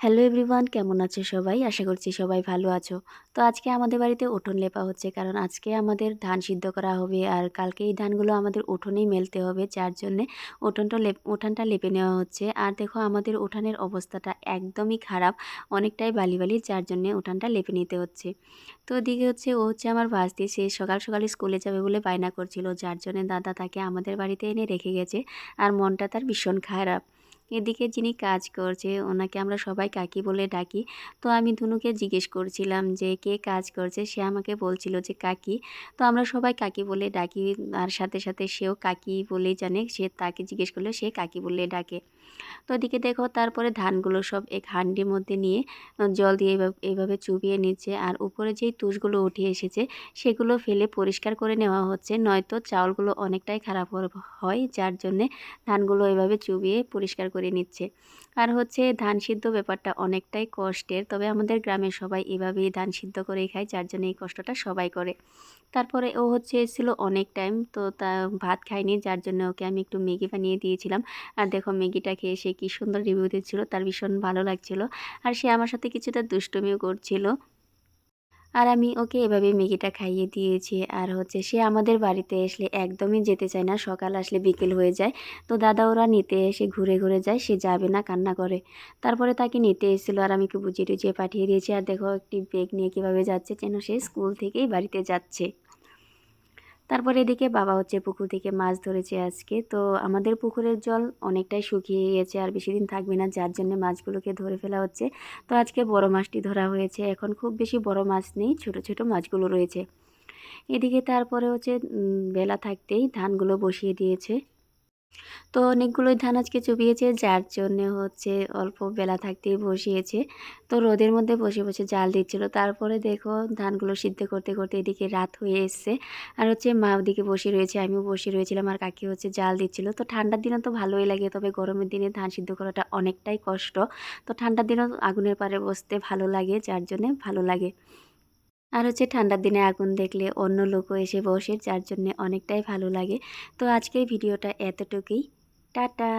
Hello everyone, কেমন আছো সবাই? আশা করছি সবাই ভালো আছো। তো আজকে আমাদের বাড়িতে উঠোন লেপা হচ্ছে, কারণ আজকে আমাদের ধান সিদ্ধ করা হবে আর কালকে এই ধানগুলো আমাদের উঠোনেই মেলতে হবে, যার জন্যে উঠানটা লেপে নেওয়া হচ্ছে। আর দেখো আমাদের উঠানের অবস্থাটা একদমই খারাপ, অনেকটাই বালি বালি, যার জন্যে উঠানটা লেপে নিতে হচ্ছে। তো ওদিকে হচ্ছে ও হচ্ছে আমার ভাস্তি, সে সকাল সকালে স্কুলে যাবে বলে বায়না করছিল, যার জন্যে দাদা তাকে আমাদের বাড়িতে এনে রেখে গেছে। আর মনটা তার ভীষণ খারাপ। এদিকে যিনি কাজ করছে ওনাকে আমরা সবাই কাকি বলে ডাকি। তো আমি ধুনুকে জিজ্ঞেস করছিলাম যে কে কাজ করছে, সে আমাকে বলছিল যে কাকি। তো আমরা সবাই কাকি বলে ডাকি, আর সাথে সাথে সেও কাকি বলেই জানে, সে তাকে জিজ্ঞেস করলে সে কাকি বলে ডাকে। তো এদিকে দেখো তারপরে ধানগুলো সব এক হাঁড়ির মধ্যে নিয়ে জল দিয়ে এইভাবে চুবিয়ে নিচ্ছে, আর উপরে যেই তুষগুলো উঠে এসেছে সেগুলো ফেলে পরিষ্কার করে নেওয়া হচ্ছে, নয়তো চাউলগুলো অনেকটাই খারাপ হয়, যার জন্যে ধানগুলো এভাবে চুবিয়ে পরিষ্কার করে নিচ্ছে। আর হচ্ছে ধান সিদ্ধ ব্যাপারটা অনেকটাই কষ্টের, তবে আমাদের গ্রামের সবাই এভাবেই ধান সিদ্ধ করেই খায়, যার জন্য এই কষ্টটা সবাই করে। তারপরে ও হচ্ছে এসেছিল অনেক টাইম, তো তা ভাত খায়নি, যার জন্য ওকে আমি একটু ম্যাগি বানিয়ে দিয়েছিলাম। আর দেখো ম্যাগিটা খেয়ে সে কী সুন্দর রিভিউ দিচ্ছিল, তার ভীষণ ভালো লাগছিল। আর সে আমার সাথে কিছুটা দুষ্টুমিও করছিল। আর আমি ওকে এভাবেই ম্যাগিটা খাইয়ে দিয়েছি। আর হচ্ছে সে আমাদের বাড়িতে আসলে একদমই যেতে চায় না, সকাল আসলে বিকেল হয়ে যায়। তো দাদা ওরা নিতে এসে ঘুরে ঘুরে যায়, সে যাবে না, কান্না করে। তারপরে তাকে নিতে এসেছিলো আর আমি ওকে বুঝিয়ে টুঝিয়ে পাঠিয়ে দিয়েছি। আর দেখো একটি ব্যাগ নিয়ে কীভাবে যাচ্ছে, যেন সে স্কুল থেকেই বাড়িতে যাচ্ছে। তারপরে এদিকে বাবা হচ্ছে পুকুর থেকে মাছ ধরেছে আজকে। তো আমাদের পুকুরের জল অনেকটাই শুকিয়ে গিয়েছে, আর বেশি দিন থাকবে না, যার জন্য মাছগুলোকে ধরে ফেলা হচ্ছে। তো আজকে বড় মাছটি ধরা হয়েছে, এখন খুব বেশি বড় মাছ নেই, ছোট ছোট মাছগুলো রয়েছে। এদিকে তারপরে হচ্ছে বেলা থাকতেই ধানগুলো বসিয়ে দিয়েছে। তো অনেকগুলোই ধান আজকে চুবিয়েছে, যার জন্যে হচ্ছে অল্প বেলা থাকতেই বসিয়েছে। তো রোদের মধ্যে বসে বসে জাল দিচ্ছিল। তারপরে দেখো ধানগুলো সিদ্ধ করতে করতে এদিকে রাত হয়ে এসছে। আর হচ্ছে মা ওদিকে বসে রয়েছে, আমিও বসে রয়েছিলাম, আর কাকি হচ্ছে জাল দিচ্ছিল। তো ঠান্ডার দিনে তো ভালোই লাগে, তবে গরমের দিনে ধান সিদ্ধ করাটা অনেকটাই কষ্ট। তো ঠান্ডার দিনেও আগুনের পাড়ে বসতে ভালো লাগে, যার জন্যে ভালো লাগে। আর হচ্ছে ঠান্ডার দিনে আগুন দেখলে অন্য লোকও এসে বসে, যার জন্যে অনেকটাই ভালো লাগে। তো আজকের ভিডিওটা এতটুকুই। টাটা।